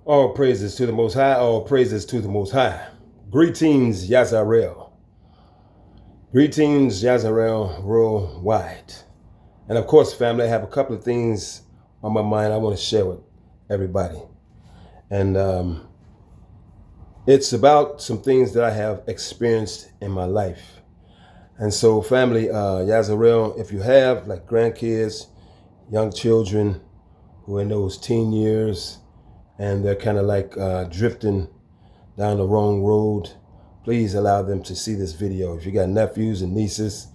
All praises to the Most High, all praises to the Most High. Greetings, Yazarel. Greetings, Yazarel worldwide. And of course, family, I have a couple of things on my mind I want to share with everybody. And it's about some things that I have experienced in my life. And so, family, Yazarel, if you have like grandkids, young children who are in those teen years, and they're kind of like drifting down the wrong road, please allow them to see this video. If you got nephews and nieces,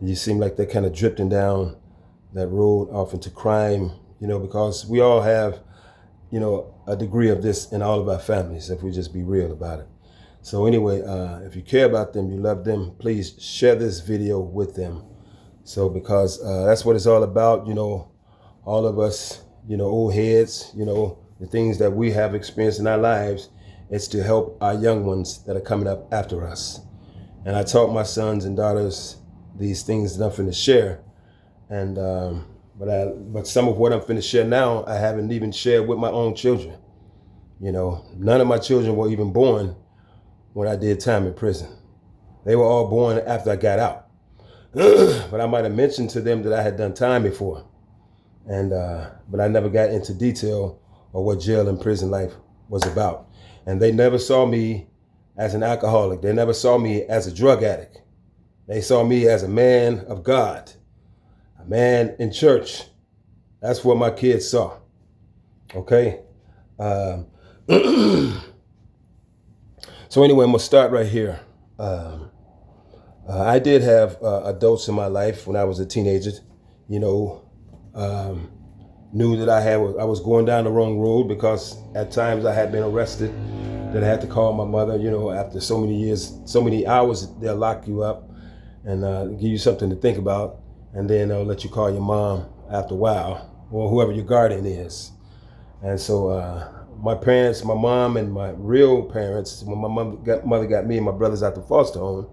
and you seem like they're kind of drifting down that road off into crime, because we all have, a degree of this in all of our families, if we just be real about it. So anyway, if you care about them, you love them, please share this video with them. So because that's what it's all about, all of us, old heads, the things that we have experienced in our lives, it's to help our young ones that are coming up after us. And I taught my sons and daughters these things that I'm finna share. And but some of what I'm finna share now, I haven't even shared with my own children. None of my children were even born when I did time in prison. They were all born after I got out. But I might have mentioned to them that I had done time before. And but I never got into detail of what jail and prison life was about. And they never saw me as an alcoholic. They never saw me as a drug addict. They saw me as a man of God, a man in church. That's what my kids saw. Okay. So anyway, I'm gonna start right here. I did have adults in my life when I was a teenager. Knew that I was going down the wrong road because at times I had been arrested, that I had to call my mother, after so many years, so many hours, they'll lock you up and give you something to think about, and then they'll let you call your mom after a while, or whoever your guardian is. And so my parents, my mom and my real parents, when my mother got me and my brothers out the foster home,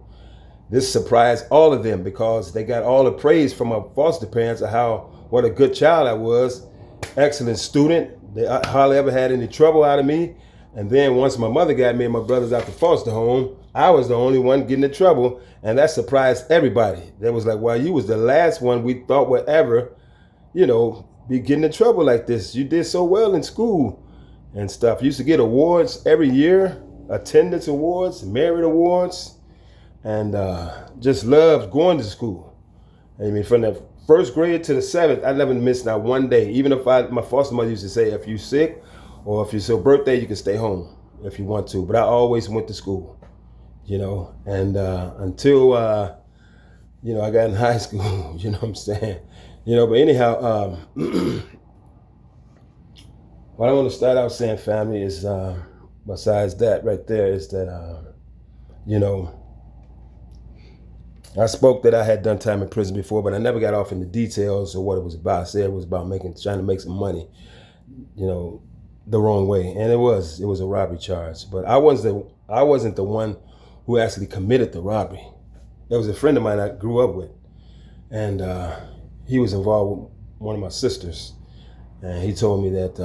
this surprised all of them because they got all the praise from my foster parents of what a good child I was, excellent student. They hardly ever had any trouble out of me. And then once my mother got me and my brothers out the foster home, I was the only one getting in trouble. And that surprised everybody. They was like, well, you was the last one we thought would ever, be getting in trouble like this. You did so well in school and stuff. You used to get awards every year, attendance awards, merit awards, and just loved going to school. I mean, from the first grade to the seventh, I never missed not one day. Even if my foster mother used to say, if you're sick or if it's your birthday, you can stay home if you want to. But I always went to school, and until, I got in high school, you know what I'm saying? But anyhow, what I want to start out saying, family, is besides that right there is that, I spoke that I had done time in prison before, but I never got off into details of what it was about. I said it was about trying to make some money, the wrong way. And it was a robbery charge. But I wasn't the one who actually committed the robbery. There was a friend of mine I grew up with, and he was involved with one of my sisters. And he told me that,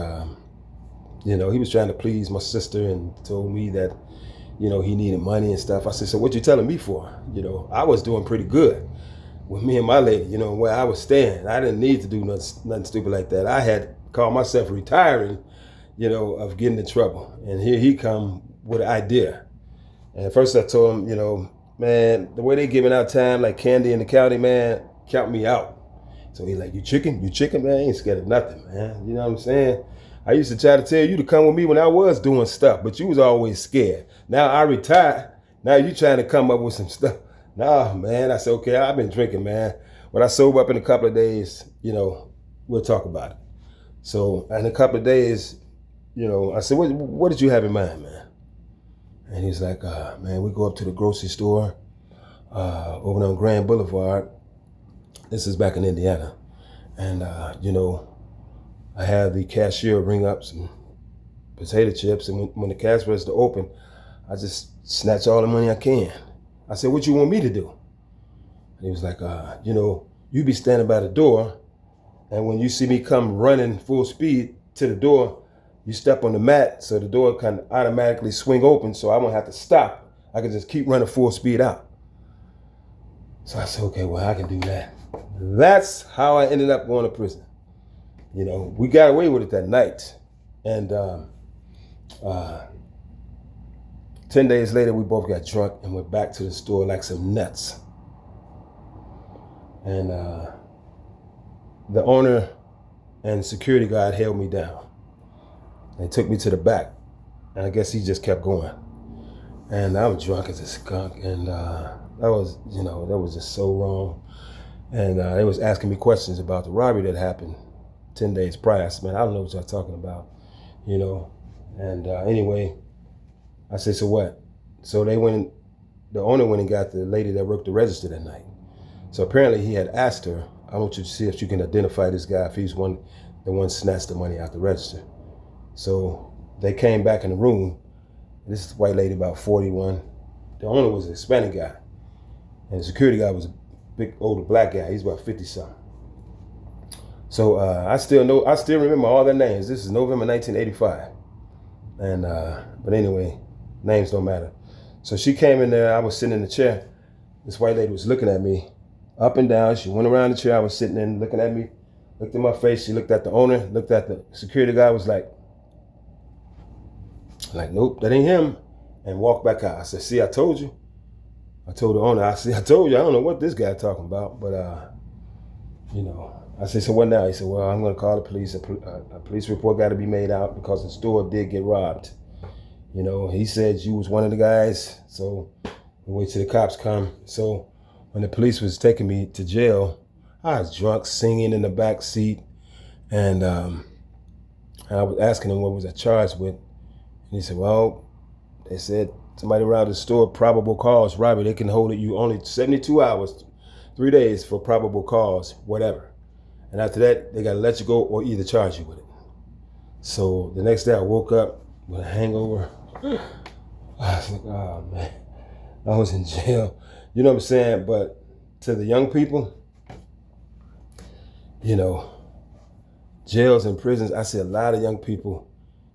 he was trying to please my sister and told me that, he needed money and stuff. I said, so what you telling me for? I was doing pretty good with me and my lady, where I was staying. I didn't need to do nothing stupid like that. I had called myself retiring, of getting in trouble. And here he come with an idea. And at first I told him, man, the way they giving out time like candy in the county, man, count me out. So he's like, you chicken, man? I ain't scared of nothing, man. You know what I'm saying? I used to try to tell you to come with me when I was doing stuff, but you was always scared. Now I retired. Now you trying to come up with some stuff. Nah, man. I said, okay, I've been drinking, man. When I sober up in a couple of days, we'll talk about it. So in a couple of days, I said, what did you have in mind, man? And he's like, man, we go up to the grocery store over on Grand Boulevard. This is back in Indiana. And, I had the cashier ring up some potato chips, and when the cash register opened, I just snatch all the money I can. I said, what you want me to do? And he was like, you be standing by the door, and when you see me come running full speed to the door, you step on the mat, so the door can automatically swing open, so I won't have to stop. I can just keep running full speed out. So I said, okay, well, I can do that. That's how I ended up going to prison. You know, we got away with it that night. And 10 days later, we both got drunk and went back to the store like some nuts. And the owner and security guard held me down. They took me to the back. And I guess he just kept going. And I was drunk as a skunk. And that was just so wrong. And they was asking me questions about the robbery that happened 10 days prior. I said, man, I don't know what y'all talking about, you know. And anyway, I said, so what? So the owner went and got the lady that worked the register that night. So apparently he had asked her, I want you to see if you can identify this guy, if he's the one snatched the money out the register. So they came back in the room. This white lady, about 41. The owner was a Hispanic guy. And the security guy was a big older black guy. He's about 50-something. So I still remember all their names. This is November 1985. And but anyway, names don't matter. So she came in there. I was sitting in the chair. This white lady was looking at me up and down. She went around the chair I was sitting in, looking at me, looked at my face. She looked at the owner, looked at the security guy, was like, nope, that ain't him, and walked back out. I said, see, I told you. I told the owner, I told you, I don't know what this guy talking about, but you know. I said, so what now? He said, well, I'm going to call the police. A police report got to be made out because the store did get robbed. You know, he said you was one of the guys, so we wait till the cops come. So when the police was taking me to jail, I was drunk, singing in the back seat, and I was asking him what was I charged with. And he said, well, they said somebody robbed the store, probable cause robbery. They can hold you only 72 hours, 3 days for probable cause, whatever. And after that, they got to let you go or either charge you with it. So the next day I woke up with a hangover. I was like, oh man, I was in jail. You know what I'm saying? But to the young people, you know, jails and prisons, I see a lot of young people,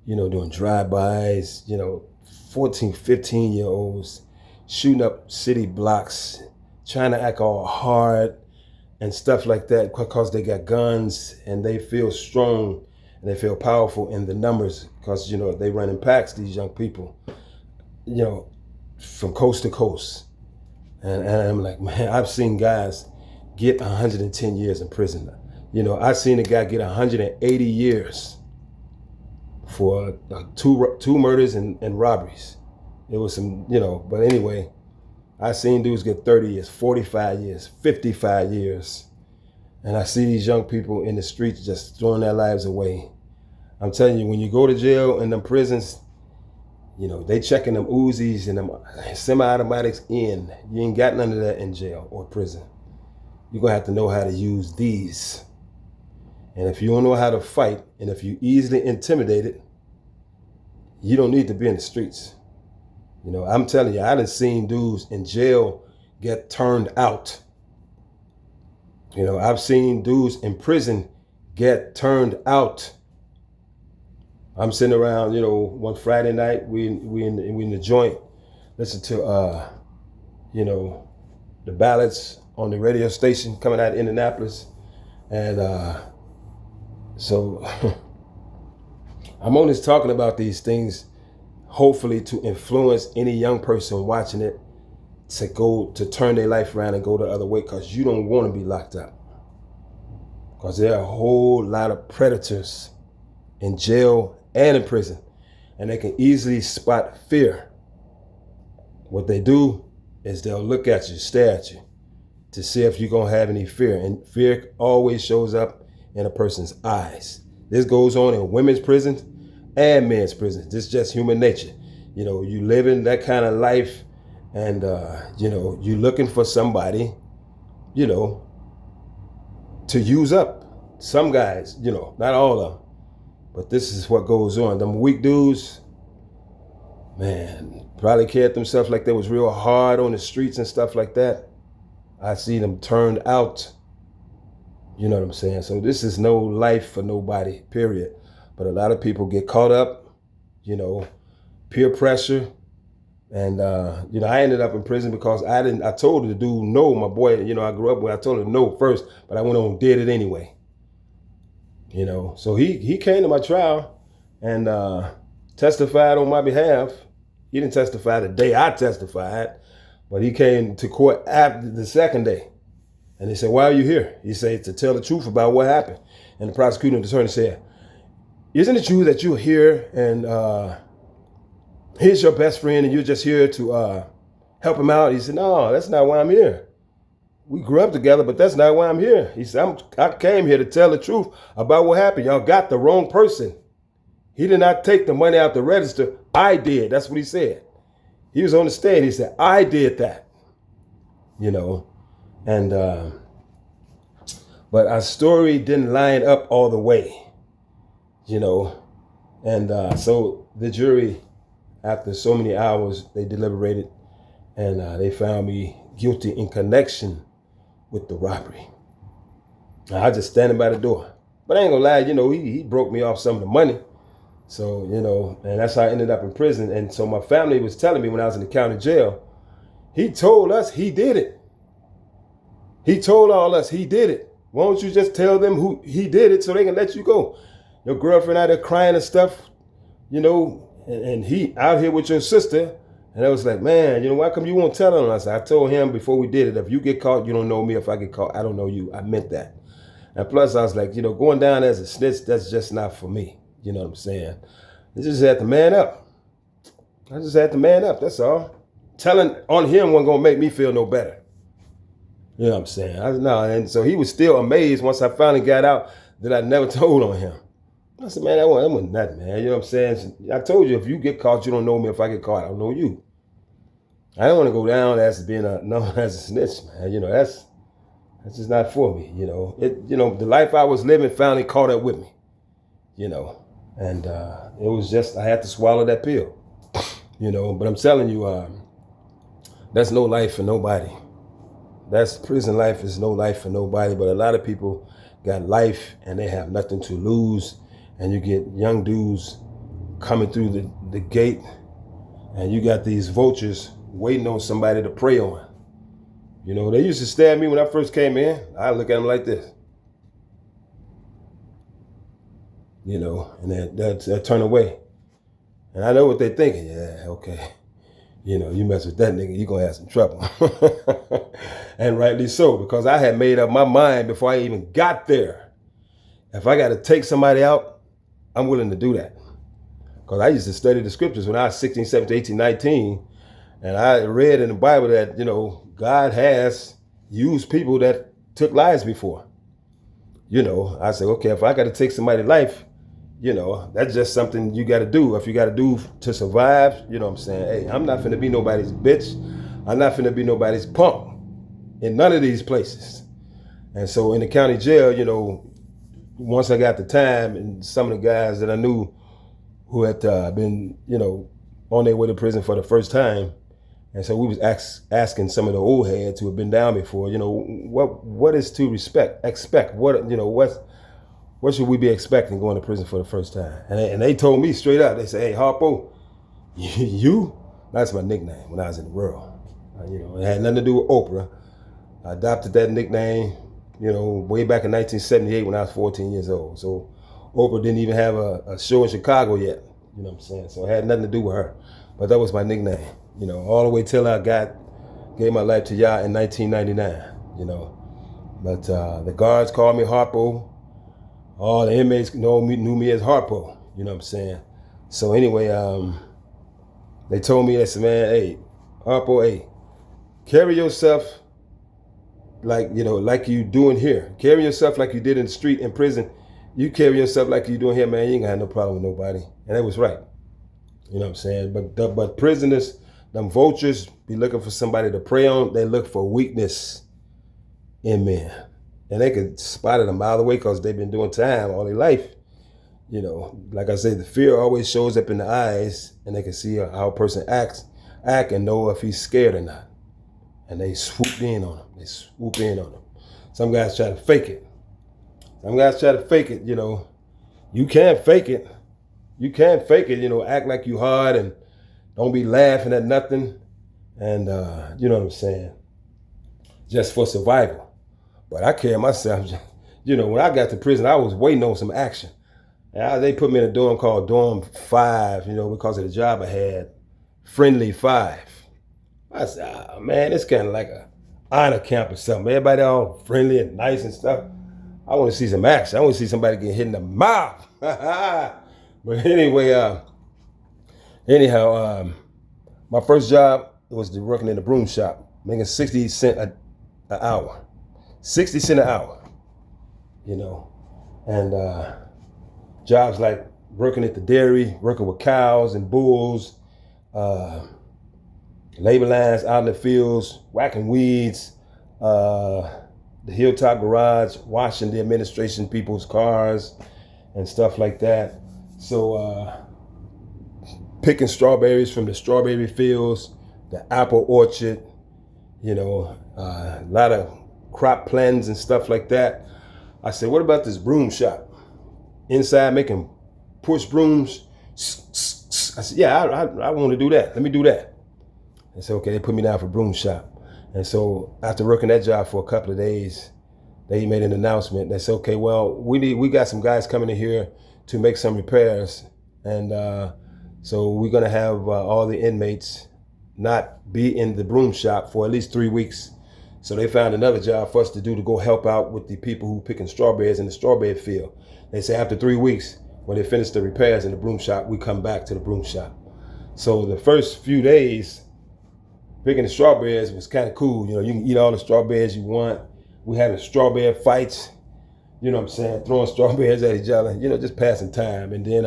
you know, doing drive-bys, you know, 14, 15-year-olds shooting up city blocks, trying to act all hard and stuff like that because they got guns and they feel strong and they feel powerful in the numbers because, you know, they run in packs, these young people, you know, from coast to coast. And I'm like, man, I've seen guys get 110 years in prison. You know, I've seen a guy get 180 years for two murders and robberies. It was some, you know, but anyway, I seen dudes get 30 years, 45 years, 55 years. And I see these young people in the streets just throwing their lives away. I'm telling you, when you go to jail in them prisons, you know, they checking them Uzis and them semi-automatics in. You ain't got none of that in jail or prison. You're gonna have to know how to use these. And if you don't know how to fight, and if you're easily intimidated, you don't need to be in the streets. You know, I'm telling you, I done seen dudes in jail get turned out. You know, I've seen dudes in prison get turned out. I'm sitting around, you know, one Friday night, we in the joint, listen to, you know, the ballads on the radio station coming out of Indianapolis. And so I'm only talking about these things, hopefully to influence any young person watching it to turn their life around and go the other way, because you don't want to be locked up. Because there are a whole lot of predators in jail and in prison, and they can easily spot fear. What they do is they'll look at you, stare at you, to see if you're gonna have any fear. And fear always shows up in a person's eyes. This goes on in women's prisons and men's prisons. This is just human nature. You know, you live in that kind of life, and you know, you're looking for somebody, you know, to use up. Some guys, you know, not all of them, but this is what goes on. Them weak dudes, man, probably carried themselves like they was real hard on the streets and stuff like that. I see them turned out. You know what I'm saying? So this is no life for nobody, period. But a lot of people get caught up, peer pressure. And, I ended up in prison because I told the dude no, my boy, I grew up with, I told him no first, but I went on and did it anyway. So he came to my trial and testified on my behalf. He didn't testify the day I testified, but he came to court after the second day. And they said, why are you here? He said, to tell the truth about what happened. And the prosecuting attorney said, isn't it true that you're here and here's your best friend and you're just here to help him out? He said, no, that's not why I'm here. We grew up together, but that's not why I'm here. He said, I came here to tell the truth about what happened. Y'all got the wrong person. He did not take the money out the register. I did. That's what he said. He was on the stand. He said, I did that. And but our story didn't line up all the way, and so the jury, after so many hours, they deliberated and they found me guilty in connection with the robbery. Now, I just standing by the door, but I ain't gonna lie, he broke me off some of the money. So, and that's how I ended up in prison. And so my family was telling me when I was in the county jail, he told us he did it. He told all us he did it. Why don't you just tell them who he did it so they can let you go? Your girlfriend out there crying and stuff, and he out here with your sister. And I was like, man, why come you won't tell on us? I told him before we did it, if you get caught, you don't know me. If I get caught, I don't know you. I meant that. And plus I was like, going down as a snitch, that's just not for me. You know what I'm saying? I just had to man up. That's all. Telling on him wasn't going to make me feel no better. You know what I'm saying? And so he was still amazed once I finally got out that I never told on him. I said, man, that wasn't nothing, man. You know what I'm saying? I told you, if you get caught, you don't know me. If I get caught, I don't know you. I don't want to go down as being known as a snitch, man. That's just not for me. The life I was living finally caught up with me. And it was just, I had to swallow that pill. But I'm telling you, that's no life for nobody. That's prison life is no life for nobody. But a lot of people got life and they have nothing to lose. And you get young dudes coming through the gate and you got these vultures waiting on somebody to prey on. They used to stare at me when I first came in. I look at them like this. And they'll turn away. And I know what they're thinking. Yeah, okay. You mess with that nigga, you're going to have some trouble. And rightly so, because I had made up my mind before I even got there. If I got to take somebody out, I'm willing to do that. Because I used to study the scriptures when I was 16, 17, 18, 19. And I read in the Bible that, God has used people that took lives before. I said, okay, if I got to take somebody's life, that's just something you got to do. If you got to do to survive, you know what I'm saying? Hey, I'm not finna be nobody's bitch. I'm not finna be nobody's punk in none of these places. And so in the county jail, once I got the time, and some of the guys that I knew who had been, on their way to prison for the first time. And so we was asking some of the old heads who had been down before, what is to expect? What should we be expecting going to prison for the first time? And they told me straight up, they said, hey, Harpo, you? That's my nickname when I was in the world. It had nothing to do with Oprah. I adopted that nickname, way back in 1978 when I was 14 years old. So Oprah didn't even have a show in Chicago yet, you know what I'm saying? So it had nothing to do with her. But that was my nickname, all the way till I gave my life to Yah in 1999, But the guards called me Harpo. All the inmates knew me as Harpo, you know what I'm saying? So anyway, they told me, they said, man, hey, Harpo, hey, carry yourself like you doing here. Carry yourself like you did in the street in prison. You carry yourself like you doing here, man, you ain't gonna have no problem with nobody. And that was right. You know what I'm saying? But prisoners, them vultures, be looking for somebody to prey on. They look for weakness in men. And they could spot it a mile away because they've been doing time all their life. Like I said, the fear always shows up in the eyes, and they can see how a person act and know if he's scared or not. And they swoop in on him. Some guys try to fake it. You can't fake it. You can't fake it, act like you hard and don't be laughing at nothing. And you know what I'm saying? Just for survival. But I carry myself, when I got to prison, I was waiting on some action. And they put me in a dorm called Dorm 5, because of the job I had, Friendly 5. I said, oh, man, it's kind of like a honor camp or something. Everybody all friendly and nice and stuff. I want to see some action. I want to see somebody get hit in the mouth. But anyway, my first job was working in the broom shop, making 60 cents an hour. 60 cents an hour, And jobs like working at the dairy, working with cows and bulls, labor lines out in the fields, whacking weeds, the Hilltop Garage, washing the administration people's cars and stuff like that. So picking strawberries from the strawberry fields, the apple orchard, a lot of crop plans and stuff like that. I said, what about this broom shop? Inside making push brooms. I said, yeah, I want to do that. Let me do that. They said, okay, they put me down for broom shop. And so after working that job for a couple of days, they made an announcement. They said, okay, well, we got some guys coming in here to make some repairs. And so we're going to have all the inmates not be in the broom shop for at least 3 weeks. So they found another job for us to do to go help out with the people who picking strawberries in the strawberry field. They say after 3 weeks, when they finish the repairs in the broom shop, we come back to the broom shop. So the first few days, picking the strawberries was kind of cool. You can eat all the strawberries you want. We having strawberry fights, throwing strawberries at each other, just passing time. And then,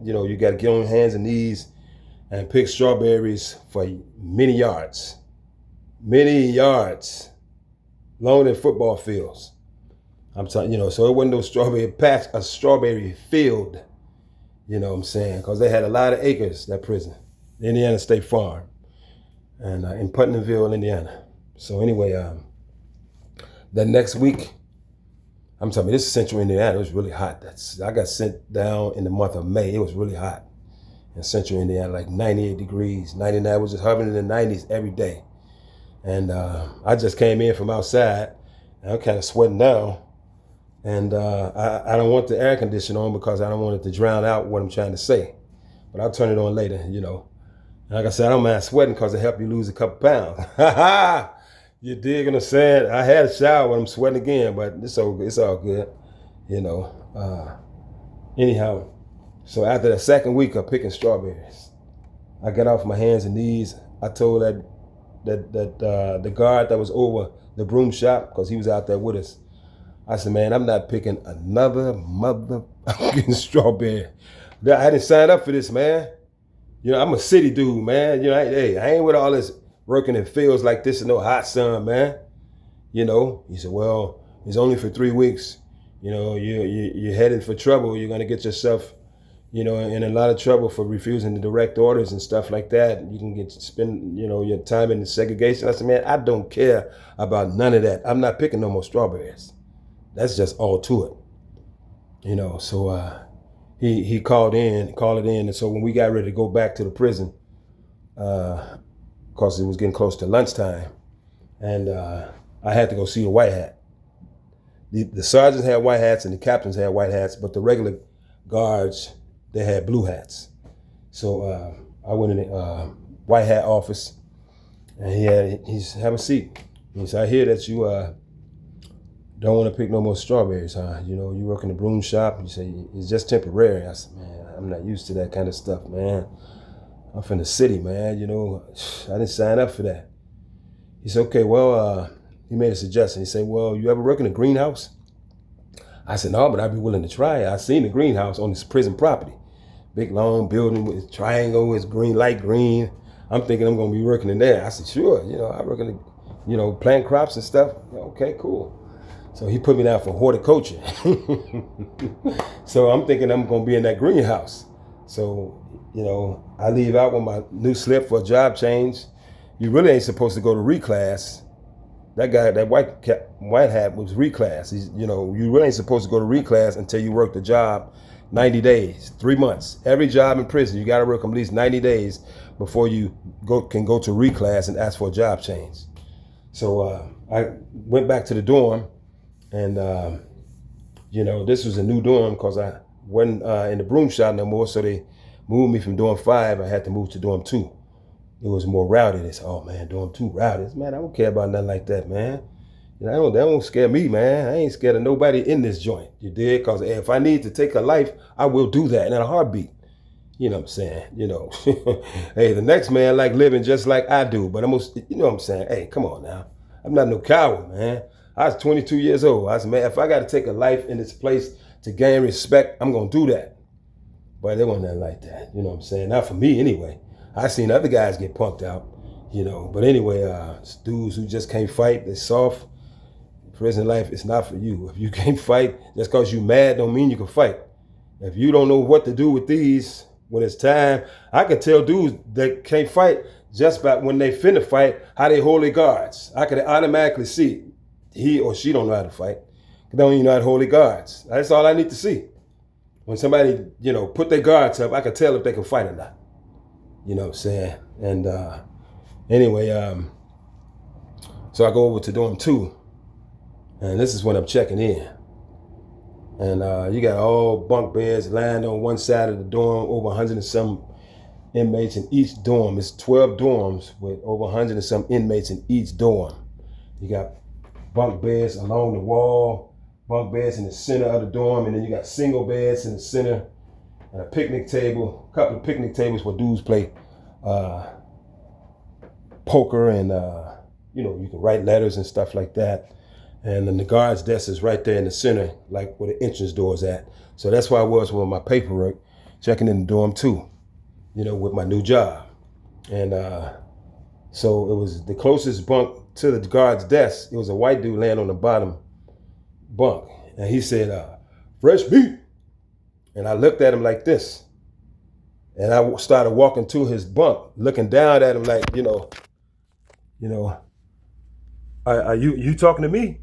you got to get on your hands and knees and pick strawberries for many yards, longer than football fields. I'm telling so it wasn't no strawberry patch, a strawberry field, because they had a lot of acres, that prison, Indiana State Farm, and in Putnamville, Indiana. So anyway, the next week, I'm telling you, this is Central Indiana. It was really hot. I got sent down in the month of May. It was really hot in Central Indiana, like 98 degrees, 99. It was just hovering in the 90s every day. And I just came in from outside, and I'm kind of sweating now. And I don't want the air conditioner on because I don't want it to drown out what I'm trying to say. But I'll turn it on later, And like I said, I don't mind sweating because it helps you lose a couple pounds. You dig what I'm saying? I had a shower when I'm sweating again, but it's all good, Anyhow, so after the second week of picking strawberries, I got off my hands and knees. I told that the guard that was over the broom shop, because he was out there with us, I said, man, I'm not picking another motherfucking strawberry. I didn't sign up for this, man. I'm a city dude, man. I ain't with all this working in fields like this in no hot sun, man. He said, well, it's only for 3 weeks. You're headed for trouble. You're going to get yourself, in a lot of trouble for refusing the direct orders and stuff like that. You can spend, your time in the segregation. I said, man, I don't care about none of that. I'm not picking no more strawberries. That's just all to it. So he called it in. And so when we got ready to go back to the prison, because it was getting close to lunchtime, and I had to go see the white hat. The sergeants had white hats and the captains had white hats, but the regular guards, they had blue hats. So I went in the white hat office, and he said, have a seat. He said, I hear that you don't want to pick no more strawberries, huh? You work in the broom shop. You say, it's just temporary. I said, man, I'm not used to that kind of stuff, man. I'm from the city, man. I didn't sign up for that. He said, okay, well, he made a suggestion. He said, well, you ever work in a greenhouse? I said, no, but I'd be willing to try it. I seen the greenhouse on this prison property. Big, long building with a triangle, it's green, light green. I'm thinking I'm going to be working in there. I said, sure. I work in the, plant crops and stuff. Okay, cool. So he put me down for horticulture. So I'm thinking I'm going to be in that greenhouse. So, I leave out with my new slip for a job change. You really ain't supposed to go to reclass. That guy, that white hat was reclass. You really ain't supposed to go to reclass until you work the job 90 days, 3 months. Every job in prison, you got to work at least 90 days before you can go to reclass and ask for a job change. So I went back to the dorm, and this was a new dorm because I wasn't in the broom shop no more. So they moved me from dorm 5. I had to move to dorm 2. It was more rowdy. They said, "Oh man, dorm 2 rowdy." Man, I don't care about nothing like that, man. That don't scare me, man. I ain't scared of nobody in this joint. You dig? Because if I need to take a life, I will do that in a heartbeat. You know what I'm saying? Hey, the next man like living just like I do, but you know what I'm saying? Hey, come on now. I'm not no coward, man. I was 22 years old. I said, man, if I got to take a life in this place to gain respect, I'm going to do that. But it wasn't nothing like that. You know what I'm saying? Not for me anyway. I seen other guys get punked out, But anyway, dudes who just can't fight, they're soft. Prison life is not for you. If you can't fight, just because you mad don't mean you can fight. If you don't know what to do with these when it's time, I can tell dudes that can't fight just by when they finna fight, how they hold their guards. I could automatically see he or she don't know how to fight. They don't even know how to hold their guards. That's all I need to see. When somebody, put their guards up, I can tell if they can fight or not. You know what I'm saying? And anyway, so I go over to dorm 2. And this is when I'm checking in. And you got all bunk beds lined on one side of the dorm, over 100 and some inmates in each dorm. It's 12 dorms with over 100 and some inmates in each dorm. You got bunk beds along the wall, bunk beds in the center of the dorm, and then you got single beds in the center, and a picnic table, a couple of picnic tables where dudes play poker, and you can write letters and stuff like that. And then the guard's desk is right there in the center, like where the entrance door is at. So that's where I was with my paperwork, checking in the dorm 2, with my new job. And so it was the closest bunk to the guard's desk. It was a white dude laying on the bottom bunk. And he said, "Fresh meat." And I looked at him like this. And I started walking to his bunk, looking down at him like, are you talking to me?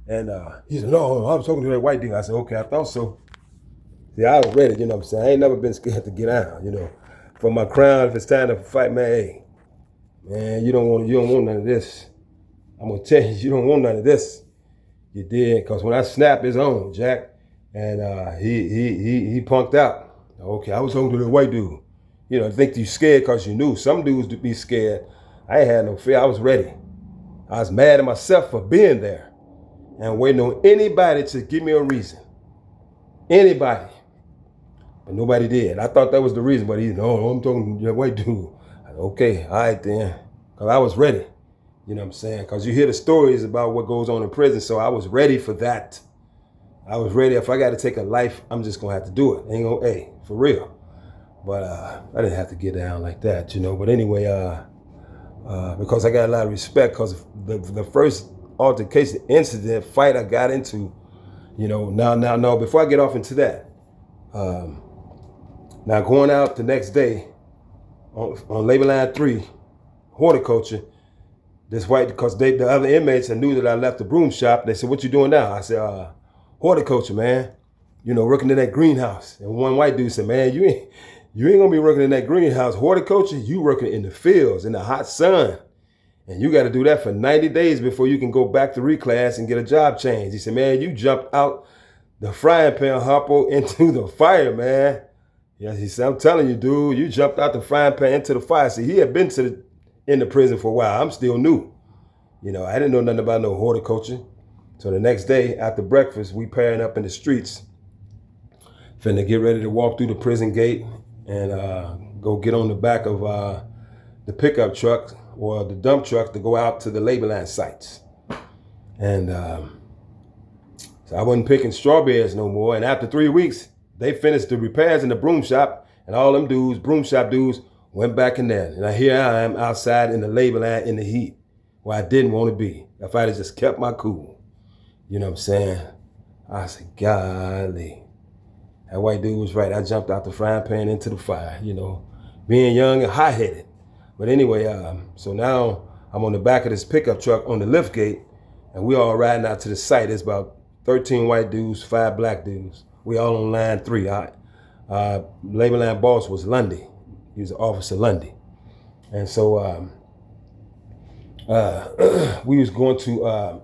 And he said, "No, I was talking to that white dude." I said, "Okay, I thought so." See, I was ready, what I'm saying? I ain't never been scared to get down, For my crown, if it's time to fight, man, hey, man, you don't want none of this. I'm gonna tell you, you don't want none of this. You did, because when I snap, it's on, Jack. And he punked out. Okay, I was talking to the white dude. I think you scared because you knew. Some dudes would be scared. I ain't had no fear. I was ready. I was mad at myself for being there and waiting on anybody to give me a reason. Anybody. But nobody did. I thought that was the reason, but I'm talking to that white dude. I said, okay, all right then. Because I was ready. You know what I'm saying? Because you hear the stories about what goes on in prison, so I was ready for that. I was ready. If I got to take a life, I'm just going to have to do it. Ain't gonna, hey, for real. But I didn't have to get down like that, But anyway, because I got a lot of respect, because the first altercation, incident, fight I got into, now, before I get off into that, now going out the next day on labor line 3, horticulture, this white, because the other inmates, I knew that I left the broom shop. They said, "What you doing now?" I said, horticulture, man, working in that greenhouse. And one white dude said, "Man, you ain't gonna be working in that greenhouse. Horticulture, you working in the fields, in the hot sun. And you got to do that for 90 days before you can go back to reclass and get a job change." He said, "Man, you jumped out the frying pan, Harpo, into the fire, man." Yeah, he said, "I'm telling you, dude, you jumped out the frying pan into the fire." See, he had been in the prison for a while. I'm still new. I didn't know nothing about no horticulture. So the next day after breakfast, we pairing up in the streets, finna get ready to walk through the prison gate and go get on the back of the pickup truck or the dump truck to go out to the labor line sites. And so I wasn't picking strawberries no more. And after 3 weeks, they finished the repairs in the broom shop, and all them dudes, broom shop dudes, went back in there. And here I am outside in the labor line in the heat where I didn't want to be. If I had just kept my cool. You know what I'm saying? I said, golly. That white dude was right. I jumped out the frying pan into the fire, being young and hot-headed. But anyway, so now I'm on the back of this pickup truck on the lift gate, and we all riding out to the site. It's about 13 white dudes, 5 black dudes. We all on line 3. labor line boss was Lundy. He was Officer Lundy. And so we was going to,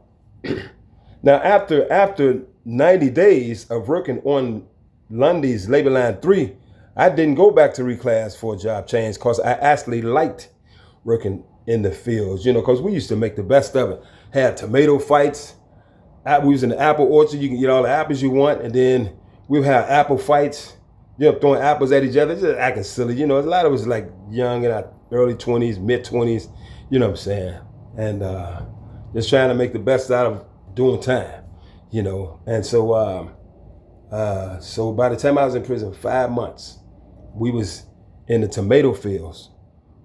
now after 90 days of working on Lundy's Labor Line 3, I didn't go back to reclass for a job change because I actually liked working in the fields, because we used to make the best of it. Had tomato fights. We was in the apple orchard. You can get all the apples you want, and then we would have apple fights, throwing apples at each other, just acting silly. A lot of us like young in our early 20s, mid 20s, you know what I'm saying? And just trying to make the best out of doing time, And so so by the time I was in prison, 5 months, we was in the tomato fields,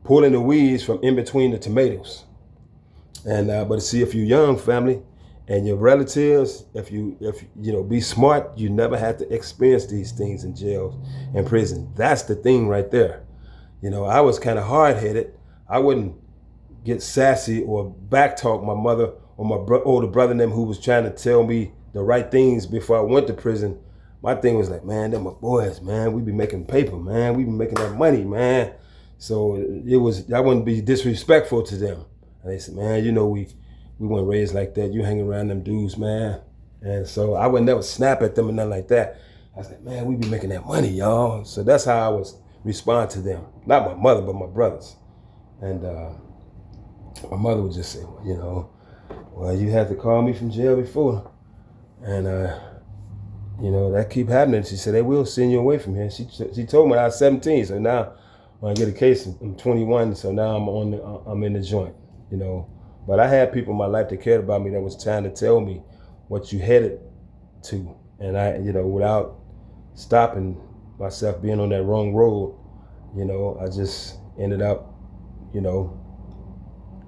pulling the weeds from in between the tomatoes. And but to see if you young family and your relatives, if you be smart, you never have to experience these things in jails and prison. That's the thing right there. I was kind of hard-headed. I wouldn't get sassy or backtalk my mother or my older brother and them who was trying to tell me the right things before I went to prison. My thing was like, man, they're my boys, man. We be making paper, man. We be making that money, man. So I wouldn't be disrespectful to them. And they said, man, we weren't raised like that. You hang around them dudes, man. And so I would never snap at them or nothing like that. I was like, man, we be making that money, y'all. So that's how I was respond to them. Not my mother, but my brothers. And my mother would just say, well, you had to call me from jail before. And, that keep happening. She said, they will send you away from here. She told me when I was 17. So now when I get a case, I'm 21. So now I'm in the joint, But I had people in my life that cared about me that was trying to tell me what you headed to. And I, without stopping myself being on that wrong road, I just ended up,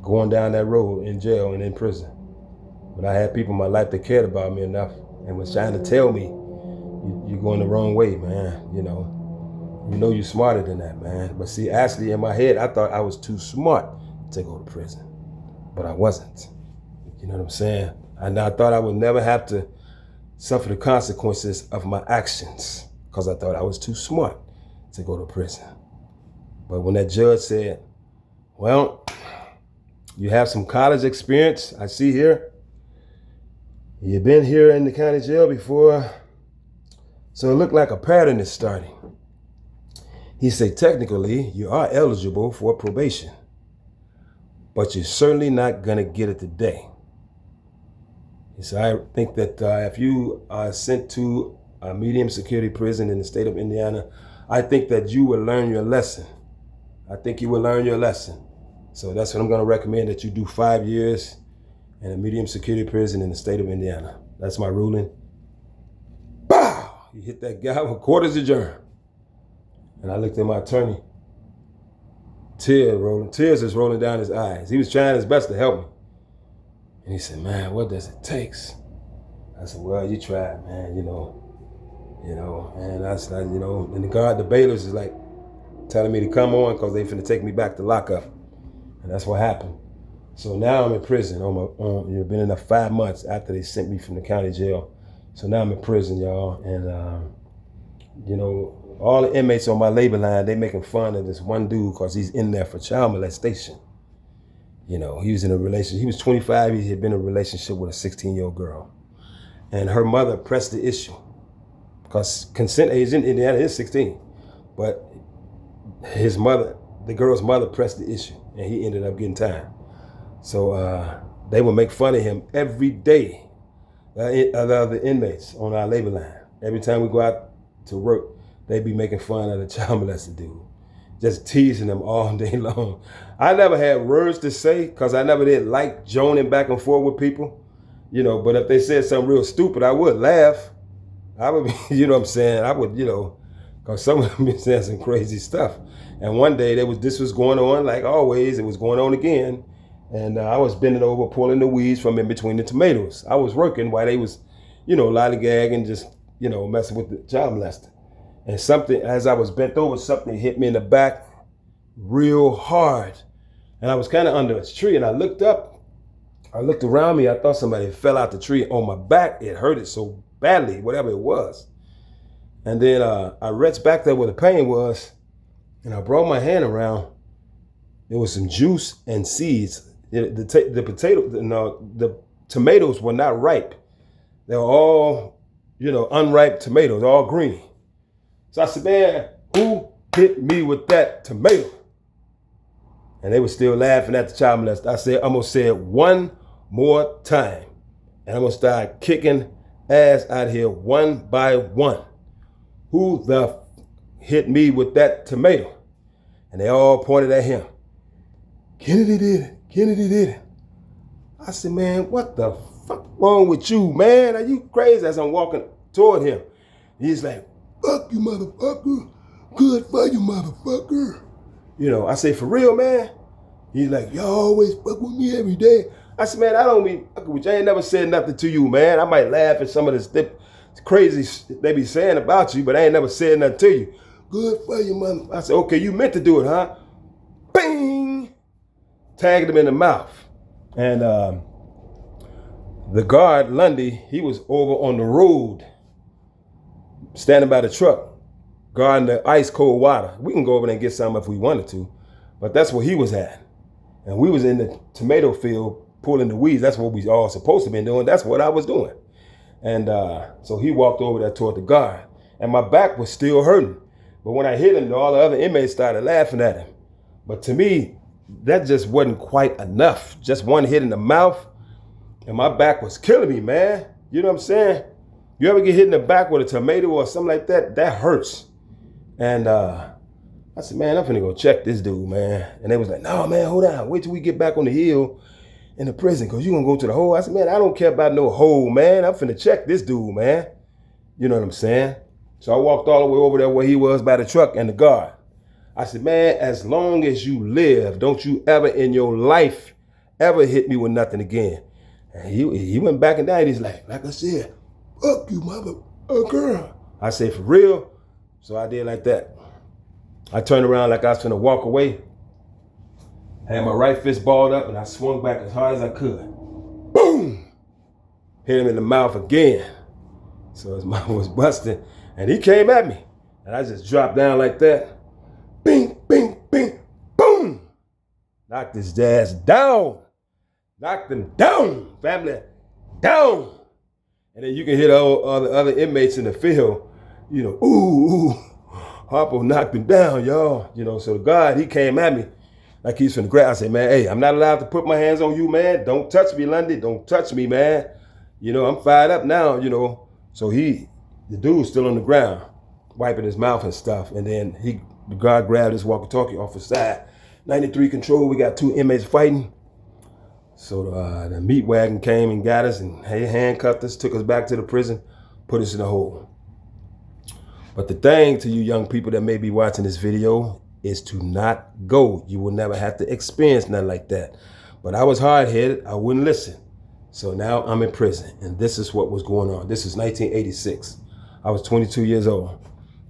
going down that road in jail and in prison. But I had people in my life that cared about me enough and was trying to tell me, you're going the wrong way, man. You're smarter than that, man. But see, actually in my head, I thought I was too smart to go to prison, but I wasn't. You know what I'm saying? And I thought I would never have to suffer the consequences of my actions because I thought I was too smart to go to prison. But when that judge said, well, you have some college experience, I see here. You've been here in the county jail before, so it looked like a pattern is starting. He said, technically, you are eligible for probation, but you're certainly not going to get it today. He said, I think that if you are sent to a medium security prison in the state of Indiana, I think that you will learn your lesson. I think you will learn your lesson. So that's what I'm going to recommend, that you do 5 years in a medium security prison in the state of Indiana. That's my ruling. Bow! You hit that guy with quarters adjourned. And I looked at my attorney. Tears is rolling down his eyes. He was trying his best to help me. And he said, man, what does it take? I said, well, you tried, man, and I was like, and the bailiffs is like telling me to come on because they finna take me back to lockup. And that's what happened. So now I'm in prison been in there 5 months after they sent me from the county jail. So now I'm in prison, y'all. And, all the inmates on my labor line, they making fun of this one dude because he's in there for child molestation. He was in a relationship. He was 25. He had been in a relationship with a 16-year-old girl. And her mother pressed the issue because consent age in Indiana is 16. But his mother, the girl's mother, pressed the issue, and he ended up getting time. So they would make fun of him every day, the other inmates on our labor line. Every time we go out to work, they'd be making fun of the child molested dude, just teasing them all day long. I never had words to say because I never did like joning back and forth with people, but if they said something real stupid, I would laugh. I would be, what I'm saying? I would, because some of them be saying some crazy stuff. And one day this was going on, like always, it was going on again. And I was bending over, pulling the weeds from in between the tomatoes. I was working while they was, lollygagging, just, messing with the child molester. And something, as I was bent over, something hit me in the back real hard. And I was kind of under a tree, and I looked up. I looked around me. I thought somebody fell out the tree on my back. It hurted so badly, whatever it was. And then I reached back there where the pain was, and I brought my hand around. There was some juice and seeds. The tomatoes were not ripe. They were all, unripe tomatoes, all green. So I said, man, who hit me with that tomato? And they were still laughing at the child molester. I said, I'm going to say it one more time. And I'm going to start kicking ass out here one by one. Who the hit me with that tomato? And they all pointed at him. Kennedy did it. Kennedy did it. I said, man, what the fuck wrong with you, man? Are you crazy? As I'm walking toward him, he's like, fuck you, motherfucker. Good for you, motherfucker. I say, for real, man? He's like, y'all always fuck with me every day. I said, man, I don't mean fucking with you. I ain't never said nothing to you, man. I might laugh at some of this crazy they be saying about you, but I ain't never said nothing to you. Good for you, motherfucker. I said, okay, you meant to do it, huh? Bing! Tagged him in the mouth. And the guard, Lundy, he was over on the road, standing by the truck, guarding the ice cold water. We can go over there and get some if we wanted to, but that's where he was at. And we was in the tomato field pulling the weeds. That's what we all supposed to be doing. That's what I was doing. And so he walked over there toward the guard, and my back was still hurting. But when I hit him, all the other inmates started laughing at him. But to me, that just wasn't quite enough. Just one hit in the mouth, and my back was killing me, man. You know what I'm saying? You ever get hit in the back with a tomato or something like that? That hurts. And I said, man, I'm finna go check this dude, man. And they was like, no, man, hold on. Wait till we get back on the hill in the prison, because you're going to go to the hole. I said, man, I don't care about no hole, man. I'm finna check this dude, man. You know what I'm saying? So I walked all the way over there where he was by the truck and the guard. I said, man, as long as you live, don't you ever in your life ever hit me with nothing again. And he went back and down. He's like I said, fuck you, motherfucker. I said, for real? So I did like that. I turned around like I was finna walk away. Had my right fist balled up, and I swung back as hard as I could. Boom! Hit him in the mouth again. So his mouth was busting, and he came at me. And I just dropped down like that. Bing, bing, bing, boom! Knocked his ass down. Knocked him down, family, down. And then you can hear all the other inmates in the field, ooh, Harpo knocked him down, y'all. So the guard, he came at me like he's from the ground. I said, man, hey, I'm not allowed to put my hands on you, man. Don't touch me, Lundy. Don't touch me, man. I'm fired up now, So the dude's still on the ground, wiping his mouth and stuff. And then the guard grabbed his walkie-talkie off the side. 93 control, we got 2 inmates fighting. So the meat wagon came and got us and handcuffed us, took us back to the prison, put us in the hole. But the thing to you young people that may be watching this video is to not go. You will never have to experience nothing like that. But I was hard-headed. I wouldn't listen. So now I'm in prison, and this is what was going on. This is 1986. I was 22 years old.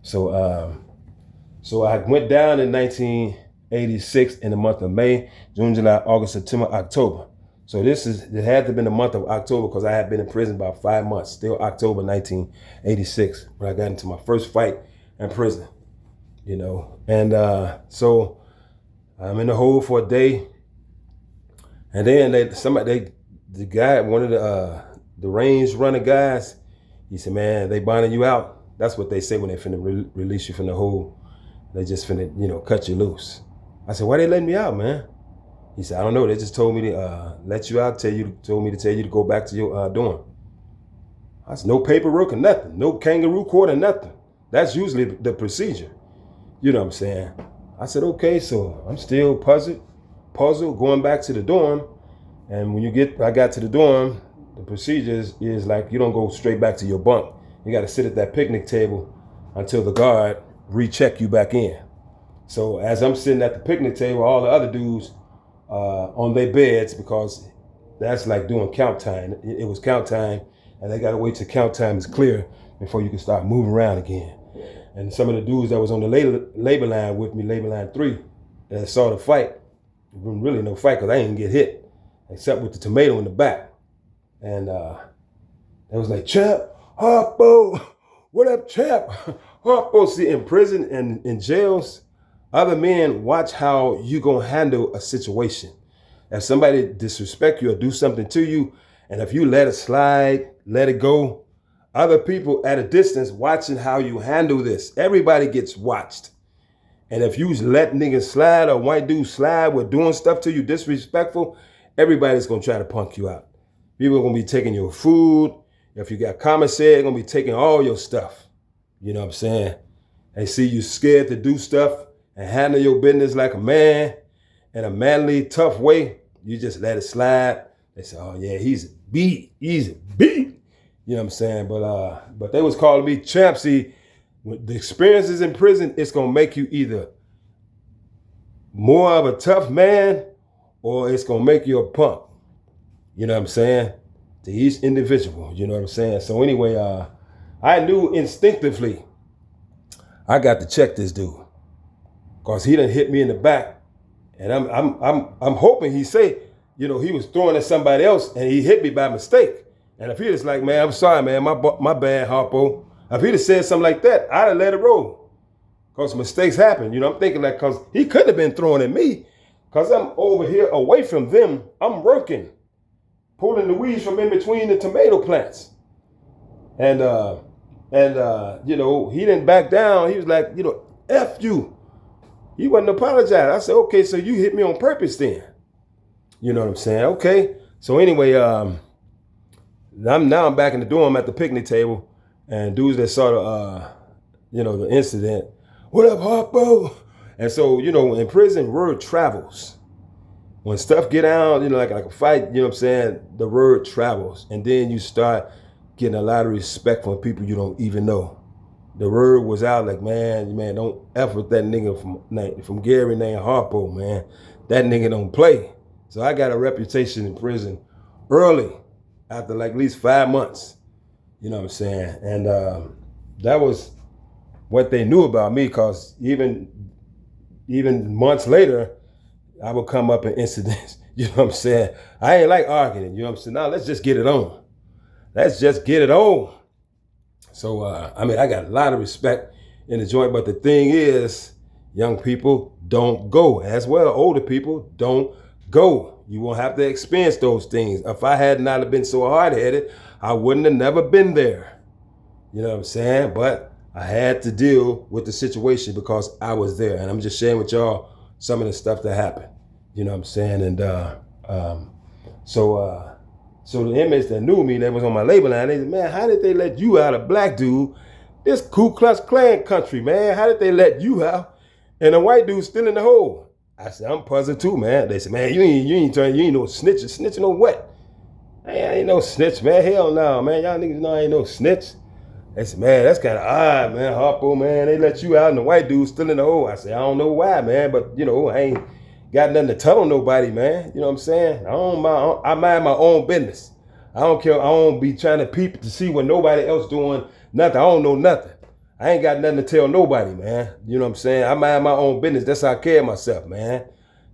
So I went down in 1986 in the month of May, June, July, August, September, October. So it had to have been the month of October, because I had been in prison about 5 months, still October 1986, when I got into my first fight in prison, And so I'm in the hole for a day. And then the guy, one of the range runner guys, he said, man, they bonding you out. That's what they say when they finna release you from the hole. They just finna, cut you loose. I said, why they letting me out, man? He said, I don't know. They just told me to let you out, told me to tell you to go back to your dorm. I said, no paperwork or nothing. No kangaroo court or nothing. That's usually the procedure. You know what I'm saying? I said, okay, so I'm still puzzled, going back to the dorm. And when I got to the dorm, the procedure is like, you don't go straight back to your bunk. You got to sit at that picnic table until the guard recheck you back in. So as I'm sitting at the picnic table, all the other dudes on their beds, because that's like doing count time. It was count time, and they got to wait till count time is clear before you can start moving around again. And some of the dudes that was on the labor line with me, labor line 3, that saw the fight, it wasn't really no fight because I didn't get hit, except with the tomato in the back. And they was like, Champ, Harpo, what up, Champ? Harpo, see, in prison and in jails, other men watch how you gonna handle a situation. If somebody disrespect you or do something to you, and if you let it slide, let it go, other people at a distance watching how you handle this. Everybody gets watched. And if you let niggas slide or white dudes slide with doing stuff to you disrespectful, everybody's gonna try to punk you out. People are gonna be taking your food. If you got commissary, they're gonna be taking all your stuff. You know what I'm saying? They see you scared to do stuff and handle your business like a man in a manly, tough way. You just let it slide. They say, oh yeah, he's a beat. He's a beat. You know what I'm saying? But they was calling me champ. See, with the experiences in prison, it's gonna make you either more of a tough man or it's gonna make you a punk. You know what I'm saying? To each individual, you know what I'm saying? So anyway, I knew instinctively I got to check this dude. Cause he done hit me in the back. And I'm hoping he say, you know, he was throwing at somebody else and he hit me by mistake. And if he was like, man, I'm sorry, man, my bad, Harpo. If he'd have said something like that, I'd have let it roll. Because mistakes happen. You know, I'm thinking like, because he couldn't have been throwing at me. Because I'm over here away from them. I'm working. Pulling the weeds from in between the tomato plants. And you know, he didn't back down. He was like, you know, F you. He wasn't apologizing. I said, okay, so you hit me on purpose then. You know what I'm saying? Okay. So anyway, I'm back in the dorm at the picnic table. And dudes that saw the, you know, the incident, what up, Harpo? And so, you know, in prison, word travels. When stuff get out, you know, like a fight, you know what I'm saying? The word travels. And then you start getting a lot of respect from people you don't even know. The word was out like, man, don't F with that nigga from Gary named Harpo, man. That nigga don't play. So I got a reputation in prison early, after like at least 5 months. You know what I'm saying? And that was what they knew about me, because even months later, I would come up in incidents. You know what I'm saying? I ain't like arguing. You know what I'm saying? Now let's just get it on. Let's just get it on. So, I got a lot of respect in the joint, but the thing is, young people don't go. As well, older people don't go. You won't have to experience those things. If I had not have been so hard-headed, I wouldn't have never been there. You know what I'm saying? But I had to deal with the situation because I was there. And I'm just sharing with y'all some of the stuff that happened. You know what I'm saying? And so the inmates that knew me, that was on my label line, they said, man, how did they let you out, a black dude? This Ku Klux Klan country, man. How did they let you out? And the white dude still in the hole. I said, I'm puzzled too, man. They said, man, you ain't no snitch. Snitching on what? Hey, I ain't no snitch, man. Hell no, man. Y'all niggas know I ain't no snitch. They said, man, that's kind of odd, man. Harpo, man, they let you out and the white dude still in the hole. I said, I don't know why, man, but, you know, I ain't got nothing to tell on nobody, man. You know what I'm saying? I mind my own business. I don't care. I don't be trying to peep to see what nobody else doing nothing. I don't know nothing. I ain't got nothing to tell nobody, man. You know what I'm saying? I mind my own business. That's how I care myself, man.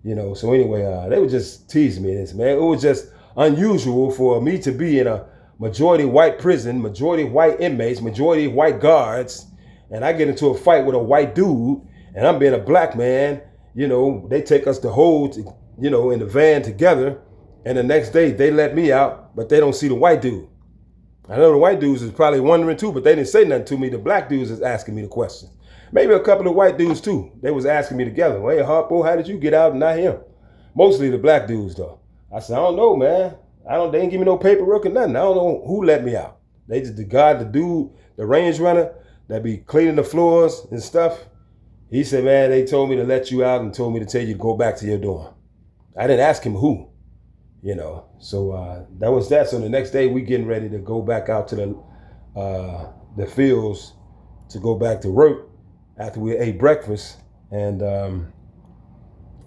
You know, so anyway, they would just tease me this, man. It was just unusual for me to be in a majority white prison, majority white inmates, majority white guards, and I get into a fight with a white dude, and I'm being a black man. You know, they take us to hold, you know, in the van together, and the next day they let me out, but they don't see the white dude. I know the white dudes is probably wondering too, but they didn't say nothing to me. The black dudes is asking me the question. Maybe a couple of white dudes too. They was asking me together, hey, Harpo, how did you get out and not him? Mostly the black dudes though. I said, I don't know, man. They didn't give me no paperwork or nothing. I don't know who let me out. They just, the dude, the range runner that be cleaning the floors and stuff. He said, man, they told me to let you out and told me to tell you to go back to your dorm. I didn't ask him who, you know. So that was that. So the next day we getting ready to go back out to the fields to go back to work after we ate breakfast. And,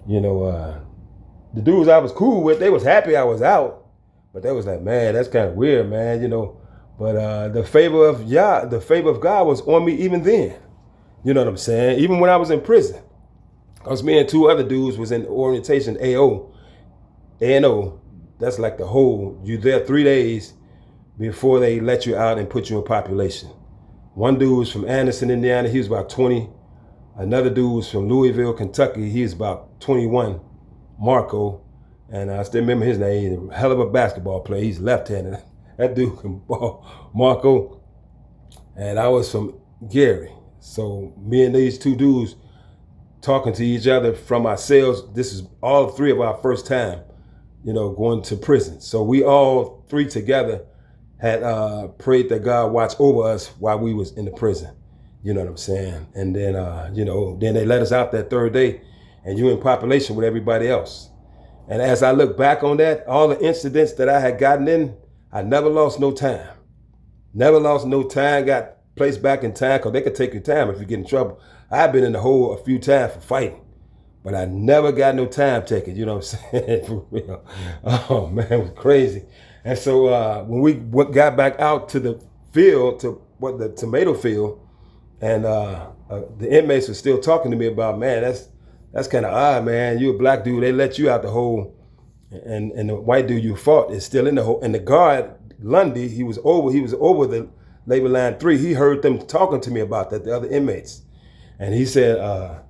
you know, the dudes I was cool with, they was happy I was out. But they was like, man, that's kind of weird, man, you know. But the favor of God was on me even then. You know what I'm saying? Even when I was in prison. Because me and two other dudes was in orientation ANO. That's like the whole, you there 3 days before they let you out and put you in population. One dude was from Anderson, Indiana. He was about 20. Another dude was from Louisville, Kentucky. He was about 21, Marco. And I still remember his name. He's a hell of a basketball player. He's left-handed. That dude can ball, Marco. And I was from Gary. So me and these two dudes talking to each other from our cells. This is all three of our first time, going to prison. So we all three together had prayed that God watch over us while we was in the prison. You know what I'm saying? And then, then they let us out that third day, and you in population with everybody else. And as I look back on that, all the incidents that I had gotten in, I never lost no time. Never lost no time, got placed back in time, because they could take your time if you get in trouble. I've been in the hole a few times for fighting, but I never got no time taken, you know what I'm saying? For real. Oh, man, it was crazy. And so when we got back out to the field, to the tomato field, and the inmates were still talking to me about, man, that's kind of odd, man. You a black dude, they let you out the hole, and the white dude you fought is still in the hole. And the guard, Lundy, he was over the labor line 3. He heard them talking to me about that, the other inmates. And he said,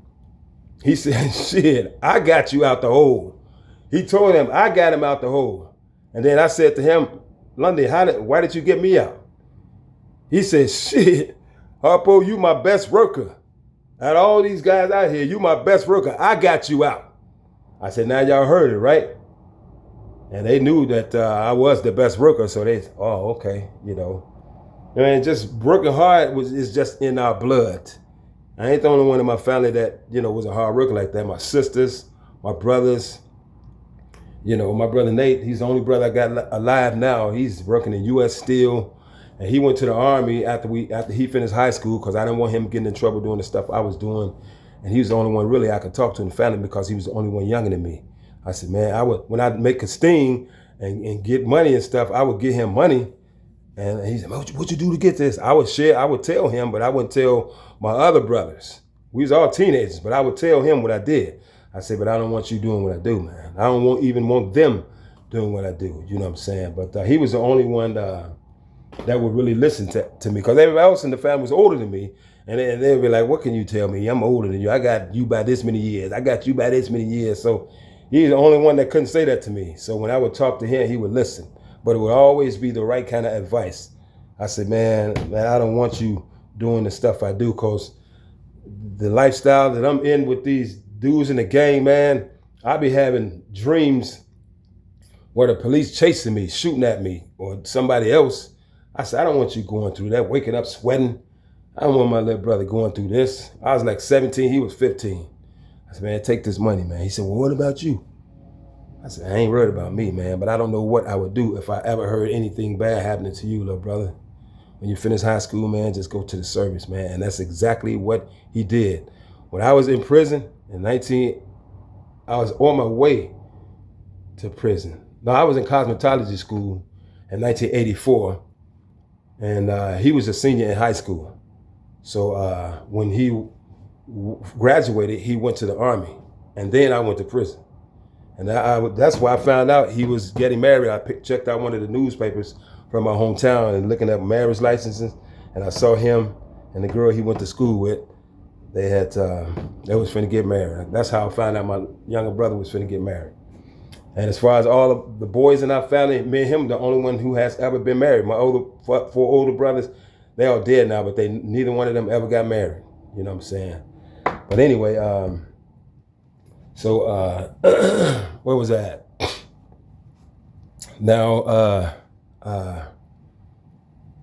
shit, I got you out the hole. He told him, I got him out the hole. And then I said to him, Lundy, why did you get me out? He said, shit, Harpo, you my best worker. Out of all these guys out here, you my best worker. I got you out. I said, now y'all heard it, right? And they knew that I was the best worker, so they, oh, okay, And just working hard is just in our blood. I ain't the only one in my family that, was a hard worker like that. My sisters, my brothers, my brother Nate, he's the only brother I got alive now. He's working in U.S. Steel. And he went to the Army after he finished high school, because I didn't want him getting in trouble doing the stuff I was doing. And he was the only one really I could talk to in the family, because he was the only one younger than me. I said, man, when I'd make a sting and get money and stuff, I would get him money. And he said, what you do to get this? I would tell him, but I wouldn't tell my other brothers. We was all teenagers, but I would tell him what I did. I said, but I don't want you doing what I do, man. I don't even want them doing what I do. You know what I'm saying? But he was the only one that would really listen to me, because everybody else in the family was older than me. And they'd be like, what can you tell me? I'm older than you. I got you by this many years. I got you by this many years. So he's the only one that couldn't say that to me. So when I would talk to him, he would listen. But it would always be the right kind of advice. I said, man, I don't want you doing the stuff I do, because the lifestyle that I'm in with these dudes in the gang, man, I be having dreams where the police chasing me, shooting at me, or somebody else. I said, I don't want you going through that, waking up sweating. I don't want my little brother going through this. I was like 17, he was 15. I said, man, take this money, man. He said, well, what about you? I said, I ain't worried about me, man, but I don't know what I would do if I ever heard anything bad happening to you, little brother. When you finish high school, man, just go to the service, man. And that's exactly what he did. When I was in prison I was on my way to prison. No, I was in cosmetology school in 1984. And he was a senior in high school. So when he graduated, he went to the Army. And then I went to prison. And that's why I found out he was getting married. I checked out one of the newspapers from my hometown and looking at marriage licenses. And I saw him and the girl he went to school with. They was finna get married. That's how I found out my younger brother was finna get married. And as far as all of the boys in our family, me and him, the only one who has ever been married. My four older brothers, they all dead now, but neither one of them ever got married. You know what I'm saying? But anyway, where was I at? Now,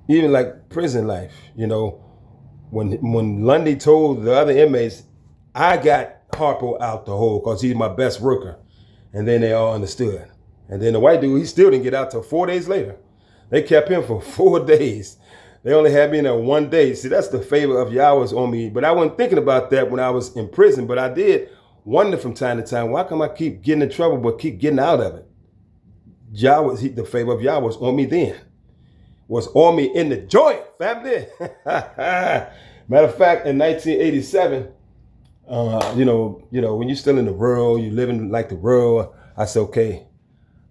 even like prison life, when Lundy told the other inmates, I got Harpo out the hole because he's my best worker. And then they all understood. And then the white dude, he still didn't get out till 4 days later. They kept him for 4 days. They only had me in there 1 day. See, that's the favor of Yahweh's on me. But I wasn't thinking about that when I was in prison. But I did wonder from time to time, why come I keep getting in trouble but keep getting out of it? The favor of Yahweh was on me then. Was on me in the joint, family. Matter of fact, in 1987, when you're still in the world, you're living like the world, I said, okay,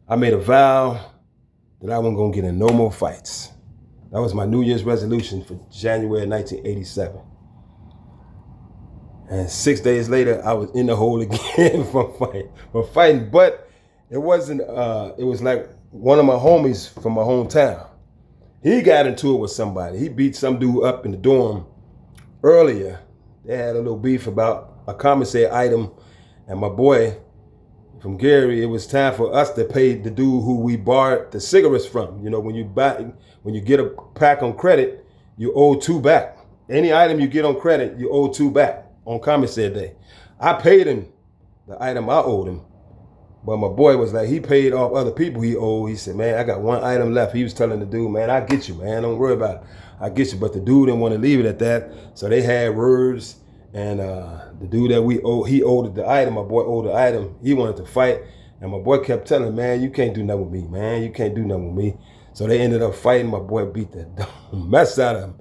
I made a vow that I wasn't going to get in no more fights. That was my New Year's resolution for January 1987. And 6 days later, I was in the hole again from fighting. But it wasn't, it was like one of my homies from my hometown. He got into it with somebody. He beat some dude up in the dorm earlier. They had a little beef about a commissary item. And my boy from Gary, it was time for us to pay the dude who we borrowed the cigarettes from. You know, when you get a pack on credit, you owe 2 back. Any item you get on credit, you owe 2 back on commissary day. I paid him the item I owed him, but my boy was like, he paid off other people he owed. He said, man, I got 1 item left. He was telling the dude, man, I get you, man. Don't worry about it. I get you. But the dude didn't want to leave it at that. So they had words. And the dude that he owed the item, my boy owed the item. He wanted to fight. And my boy kept telling him, man, you can't do nothing with me, man. You can't do nothing with me. So they ended up fighting. My boy beat the mess out of him.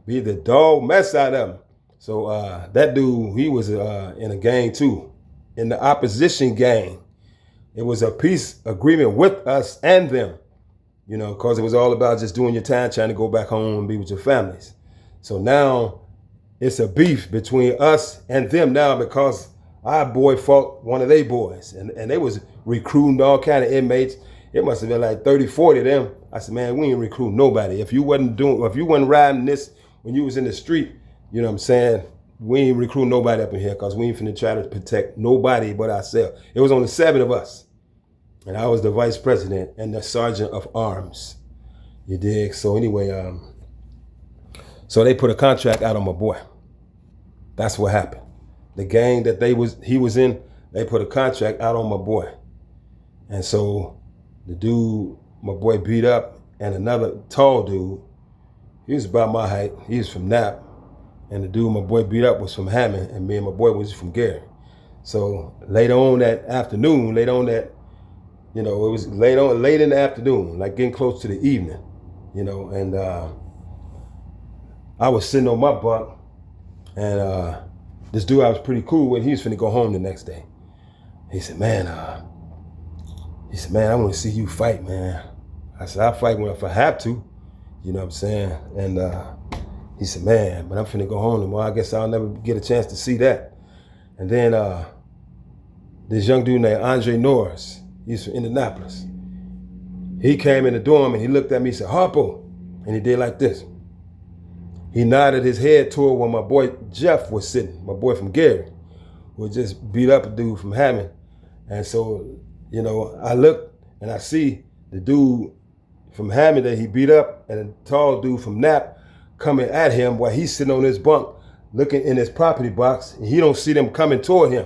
Beat the dog mess out of him. So that dude, he was in a gang too, in the opposition gang. It was a peace agreement with us and them, you know, because it was all about just doing your time, trying to go back home and be with your families. So now it's a beef between us and them now because our boy fought one of their boys, and they was recruiting all kind of inmates. It must have been like 30, 40 of them. I said, man, we ain't recruiting nobody. If you wasn't riding this when you was in the street, you know what I'm saying? We ain't recruiting nobody up in here because we ain't finna try to protect nobody but ourselves. It was only 7 of us. And I was the vice president and the sergeant of arms. You dig? So anyway, so they put a contract out on my boy. That's what happened. The gang that he was in, they put a contract out on my boy. And so the dude my boy beat up and another tall dude, he was about my height. He was from Nap. And the dude my boy beat up was from Hammond, and me and my boy was from Gary. So later on that afternoon, you know, it was late in the afternoon, like getting close to the evening, you know, and I was sitting on my bunk, and this dude I was pretty cool with, he was finna go home the next day. He said, man, I want to see you fight, man. I said, I'll fight if I have to, you know what I'm saying? And he said, man, but I'm finna go home tomorrow. I guess I'll never get a chance to see that. And then this young dude named Andre Norris, he's from Indianapolis. He came in the dorm and he looked at me and said, Harpo. And he did like this. He nodded his head toward where my boy Jeff was sitting, my boy from Gary, who had just beat up a dude from Hammond. And so, you know, I looked and I see the dude from Hammond that he beat up and a tall dude from Nap coming at him while he's sitting on his bunk looking in his property box, and he don't see them coming toward him.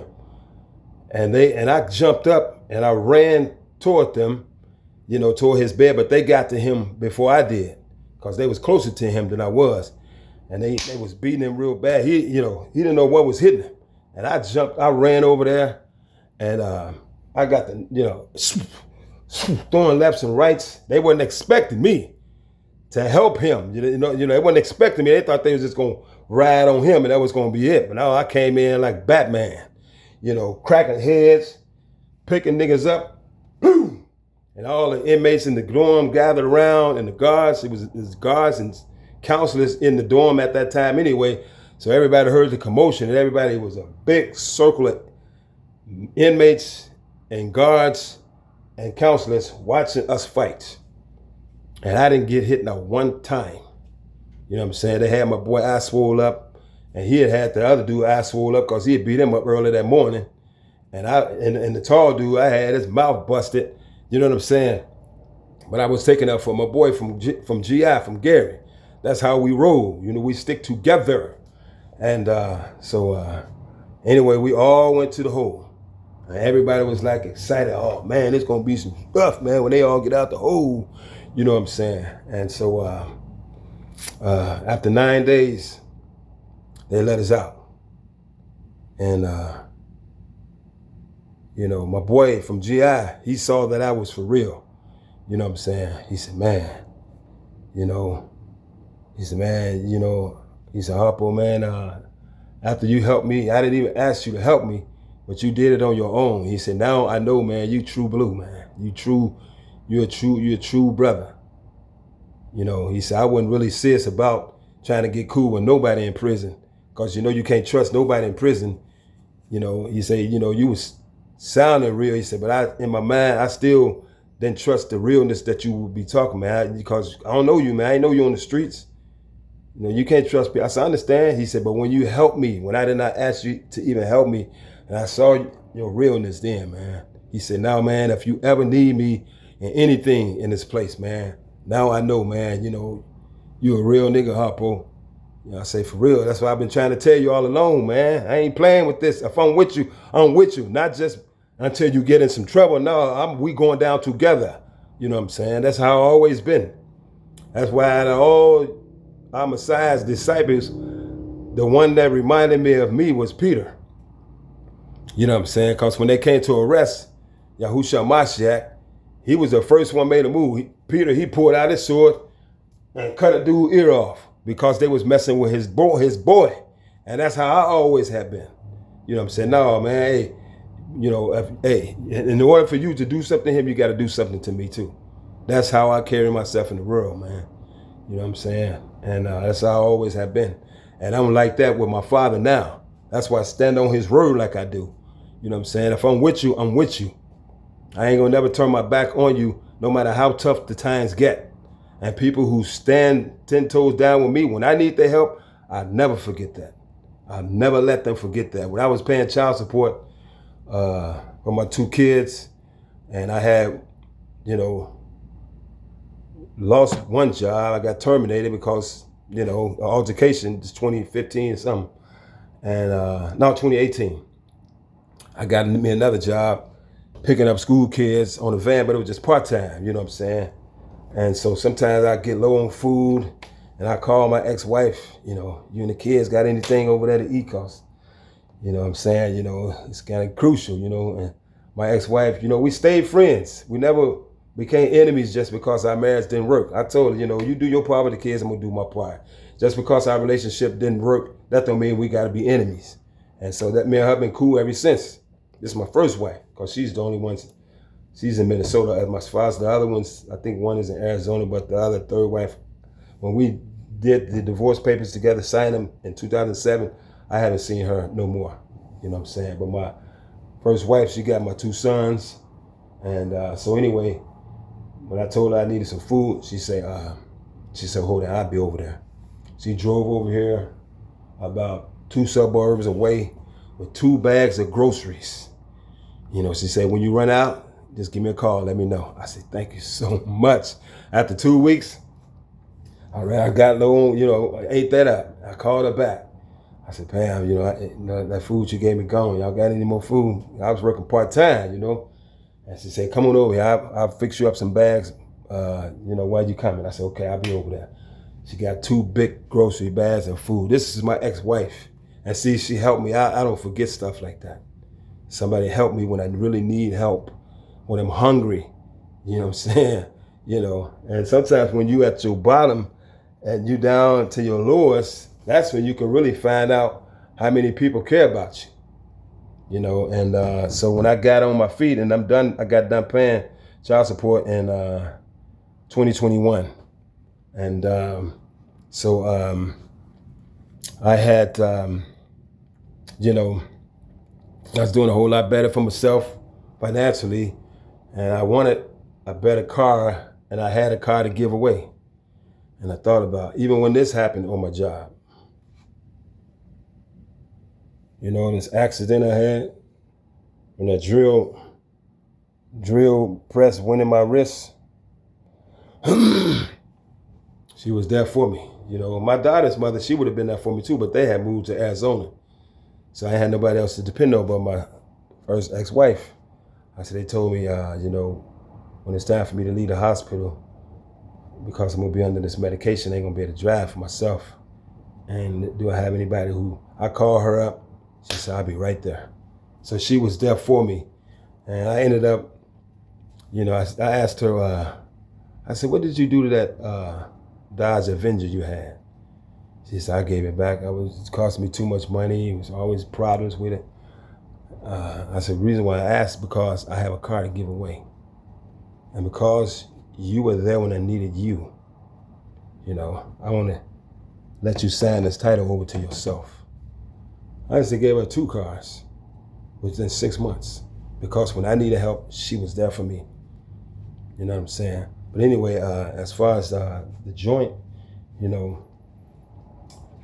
And I jumped up and I ran toward them, you know, toward his bed, but they got to him before I did because they was closer to him than I was. And they was beating him real bad. He didn't know what was hitting him. And I ran over there, and I got the, you know, throwing lefts and rights. They wasn't expecting me to help him. You know, they wasn't expecting me. They thought they was just gonna ride on him and that was gonna be it. But now I came in like Batman, you know, cracking heads, picking niggas up, boom. And all the inmates in the dorm gathered around, and the guards, it was guards and counselors in the dorm at that time anyway. So everybody heard the commotion, and everybody was a big circle of inmates and guards and counselors watching us fight. And I didn't get hit not one time. You know what I'm saying? They had my boy eye swole up, and he had the other dude eye swole up because he had beat him up early that morning. And the tall dude, I had his mouth busted. You know what I'm saying? But I was taking up for my boy from GI, from Gary. That's how we roll. You know, we stick together. And anyway, we all went to the hole. And everybody was like excited. Oh man, it's gonna be some stuff, man, when they all get out the hole. You know what I'm saying? And so after 9 days, they let us out. And you know, my boy from GI, he saw that I was for real. You know what I'm saying? He said, man, you know, Harpo, man, after you helped me, I didn't even ask you to help me, but you did it on your own. He said, now I know, man, you true blue, man. You're a true brother. You know, he said, I wasn't really serious about trying to get cool with nobody in prison. Because, you know, you can't trust nobody in prison. You know, he said, you know, you was sounding real. He said, but in my mind, I still didn't trust the realness that you would be talking, man. Because I don't know you, man. I know you on the streets. You know, you can't trust people. I said, I understand. He said, but when you helped me, when I did not ask you to even help me, and I saw your realness then, man. He said, now, man, if you ever need me in anything in this place, man, now I know, man, you know, you a real nigga, Harpo. You know, I say, for real, that's what I've been trying to tell you all along, man. I ain't playing with this. If I'm with you, I'm with you. Not just until you get in some trouble. No, we going down together. You know what I'm saying? That's how I've always been. That's why out of all our Messiah's disciples, the one that reminded me of me was Peter. You know what I'm saying? Because when they came to arrest Yahushua Mashiach, he was the first one made a move. Peter, he pulled out his sword and cut a dude's ear off because they was messing with his boy. And that's how I always have been. You know what I'm saying? No, man, hey, you know, in order for you to do something to him, you got to do something to me too. That's how I carry myself in the world, man. You know what I'm saying? And that's how I always have been. And I'm like that with my father now. That's why I stand on his word like I do. You know what I'm saying? If I'm with you, I'm with you. I ain't gonna never turn my back on you, no matter how tough the times get. And people who stand 10 toes down with me, when I need their help, I never forget that. I never let them forget that. When I was paying child support for my 2 kids, and I had, you know, lost one job. I got terminated because, you know, altercation, it's 2015 or something. And no, 2018. I got me another job picking up school kids on a van, but it was just part-time, you know what I'm saying? And so sometimes I get low on food and I call my ex-wife, you know, you and the kids got anything over there to eat? Cause, you know what I'm saying? You know, it's kind of crucial, you know, and my ex-wife, you know, we stayed friends. We never became enemies just because our marriage didn't work. I told her, you know, you do your part with the kids, I'm gonna do my part. Just because our relationship didn't work, that don't mean we gotta be enemies. And so that me and her been cool ever since. This is my first wife, because she's the only one. She's in Minnesota as far as the other ones. I think one is in Arizona, but the other third wife, when we did the divorce papers together, signed them in 2007, I haven't seen her no more. You know what I'm saying? But my first wife, she got my 2 sons. And so anyway, when I told her I needed some food, she said, hold on, I'll be over there. She drove over here about 2 suburbs away with 2 bags of groceries. You know, she said, when you run out, just give me a call, let me know. I said, thank you so much. After 2 weeks, I got low, you know, I ate that up. I called her back. I said, Pam, you know, that food you gave me gone. Y'all got any more food? I was working part-time, you know. And she said, come on over here. I'll fix you up some bags, you know, while you coming. I said, okay, I'll be over there. She got 2 big grocery bags of food. This is my ex-wife. And see, she helped me. I don't forget stuff like that. Somebody help me when I really need help, when I'm hungry, you know what I'm saying? You know, and sometimes when you at your bottom and you down to your lowest, that's when you can really find out how many people care about you. You know, and so when I got on my feet and I got done paying child support in 2021. And I had, you know, I was doing a whole lot better for myself financially, and I wanted a better car, and I had a car to give away. And I thought about, even when this happened on my job, you know, this accident I had, when that drill press went in my wrist, she was there for me. You know, my daughter's mother, she would have been there for me too, but they had moved to Arizona. So I had nobody else to depend on but my first ex-wife. I said, they told me, you know, when it's time for me to leave the hospital, because I'm gonna be under this medication, I ain't gonna be able to drive for myself. And do I have anybody who, I called her up, she said, I'll be right there. So she was there for me. And I ended up, you know, I asked her, I said, what did you do to that Dodge Avenger you had? She said, I gave it back. It cost me too much money. It was always problems with it. I said, the reason why I asked, because I have a car to give away. And because you were there when I needed you. I want to let you sign this title over to yourself. I just gave her 2 cars within 6 months because when I needed help, she was there for me. You know what I'm saying? But anyway, as far as the joint, there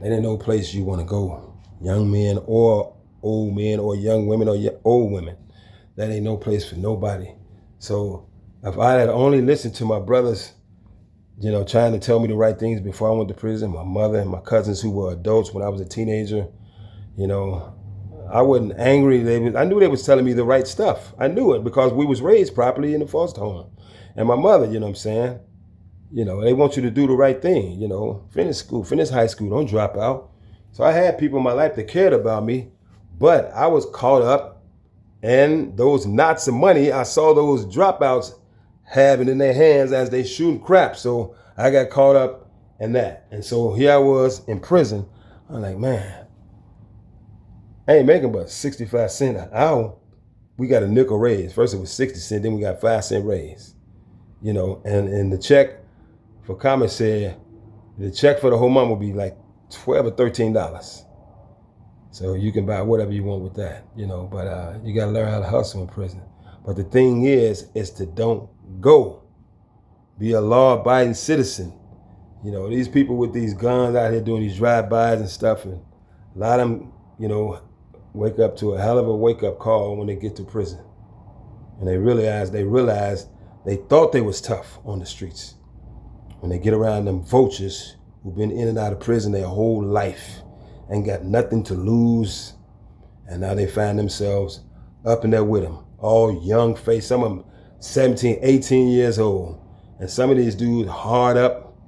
ain't no place you want to go. Young men or old men or young women or old women. That ain't no place for nobody. So if I had only listened to my brothers, trying to tell me the right things before I went to prison, my mother and my cousins who were adults when I was a teenager, I wasn't angry. I knew they was telling me the right stuff. I knew it because we was raised properly in the foster home. And my mother, they want you to do the right thing, finish school, finish high school, don't drop out. So I had people in my life that cared about me, but I was caught up in those knots of money I saw those dropouts having in their hands as they shooting crap. So I got caught up in that. And so here I was in prison. I'm like, man, I ain't making but 65 cents an hour. We got a nickel raise. First it was 60 cents, then we got 5-cent raise. And the check for comments said the check for the whole month will be like $12 or $13. So you can buy whatever you want with that, but you got to learn how to hustle in prison. But the thing is to don't go. Be a law-abiding citizen. These people with these guns out here doing these drive-bys and stuff, and a lot of them, wake up to a hell of a wake-up call when they get to prison. And they realize they thought they was tough on the streets. When they get around them vultures who've been in and out of prison their whole life, ain't got nothing to lose, and now they find themselves up in there with them, all young face, some of them 17, 18 years old, and some of these dudes hard up,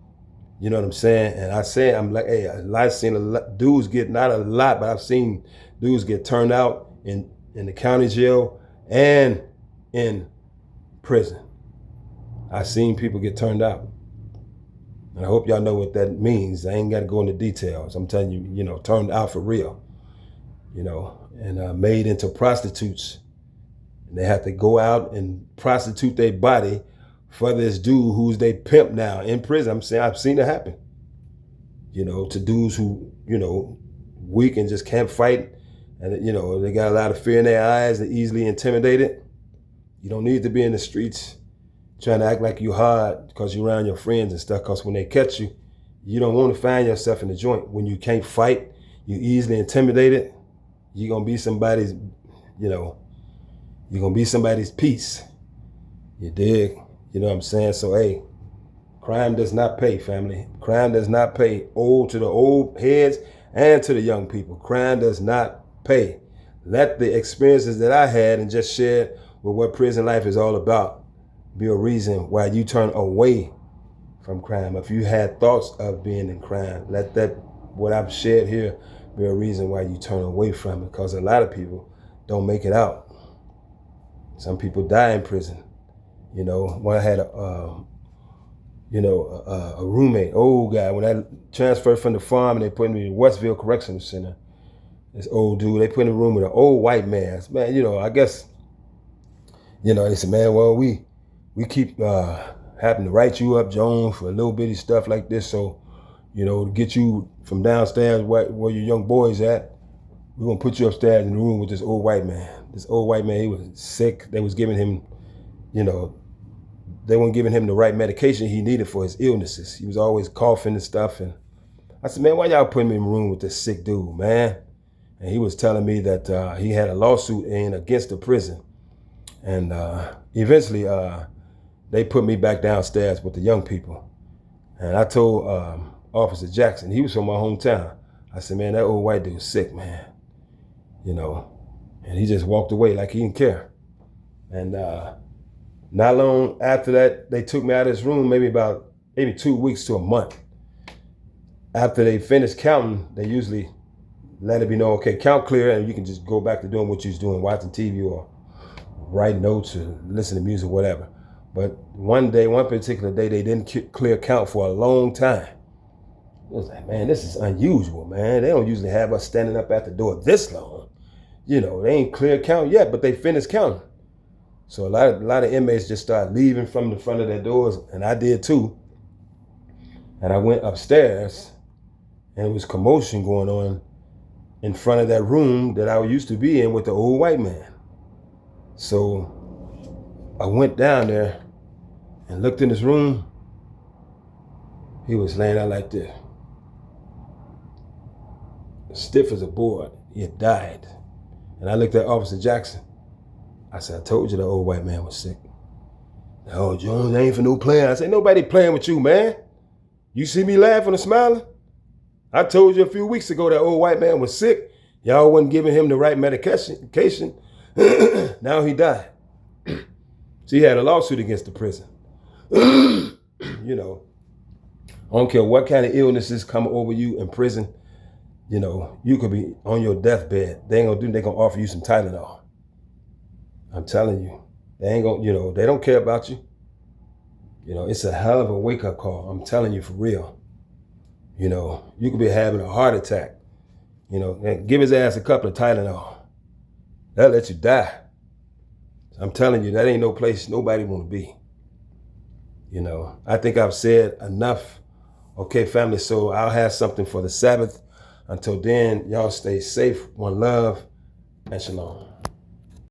you know what I'm saying? And I'm like, hey, I've seen a lot, dudes get, not a lot, but I've seen dudes get turned out in the county jail and in prison. I've seen people get turned out. And I hope y'all know what that means. I ain't got to go into details. I'm telling you, turned out for real, and made into prostitutes. And they have to go out and prostitute their body for this dude who's they pimp now in prison. I'm saying I've seen it happen, to dudes who, weak and just can't fight. And, they got a lot of fear in their eyes. They're easily intimidated. You don't need to be in the streets trying to act like you hard because you're around your friends and stuff, because when they catch you, you don't want to find yourself in the joint. When you can't fight, you're easily intimidated, you're going to be somebody's, you're going to be somebody's piece. You dig? You know what I'm saying? So, hey, crime does not pay, family. Crime does not pay. To the old heads and to the young people. Crime does not pay. Let the experiences that I had and just shared with what prison life is all about be a reason why you turn away from crime. If you had thoughts of being in crime, let that, what I've shared here, be a reason why you turn away from it, because a lot of people don't make it out. Some people die in prison. When I had a roommate, old guy, when I transferred from the farm and they put me in Westville Correctional Center, this old dude, they put in a room with an old white man. Man, I guess, they said, man, well, we keep having to write you up, Jones, for a little bitty stuff like this. So, to get you from downstairs where your young boy's at, we're going to put you upstairs in the room with this old white man. This old white man, he was sick. They was giving him, they weren't giving him the right medication he needed for his illnesses. He was always coughing and stuff. And I said, man, why y'all putting me in the room with this sick dude, man? And he was telling me that he had a lawsuit in against the prison. And eventually, they put me back downstairs with the young people. And I told Officer Jackson, he was from my hometown. I said, man, that old white dude's sick, man. And he just walked away like he didn't care. And not long after that, they took me out of this room, maybe 2 weeks to a month. After they finished counting, they usually let it be known, okay, count clear, and you can just go back to doing what you was doing, watching TV or writing notes or listening to music, whatever. But one particular day, they didn't clear count for a long time. It was like, man, this is unusual, man. They don't usually have us standing up at the door this long. They ain't clear count yet, but they finished counting. So a lot of inmates just started leaving from the front of their doors, and I did too. And I went upstairs, and there was commotion going on in front of that room that I used to be in with the old white man. So I went down there and looked in his room. He was laying out like this, stiff as a board. He had died. And I looked at Officer Jackson. I said, I told you the old white man was sick. Oh, Jones ain't for no playing. I said, nobody playing with you, man. You see me laughing and smiling? I told you a few weeks ago that old white man was sick. Y'all wasn't giving him the right medication. Now he died. So he had a lawsuit against the prison. You know, I don't care what kind of illnesses come over you in prison. You know, you could be on your deathbed. They gonna offer you some Tylenol. I'm telling you, they ain't gonna, you know, they don't care about you. You know, it's a hell of a wake-up call. I'm telling you for real. You know, you could be having a heart attack. You know, and give his ass a couple of Tylenol. That'll let you die. I'm telling you, that ain't no place nobody want to be. You know, I think I've said enough. Okay, family, so I'll have something for the Sabbath. Until then, y'all stay safe, one love, and shalom.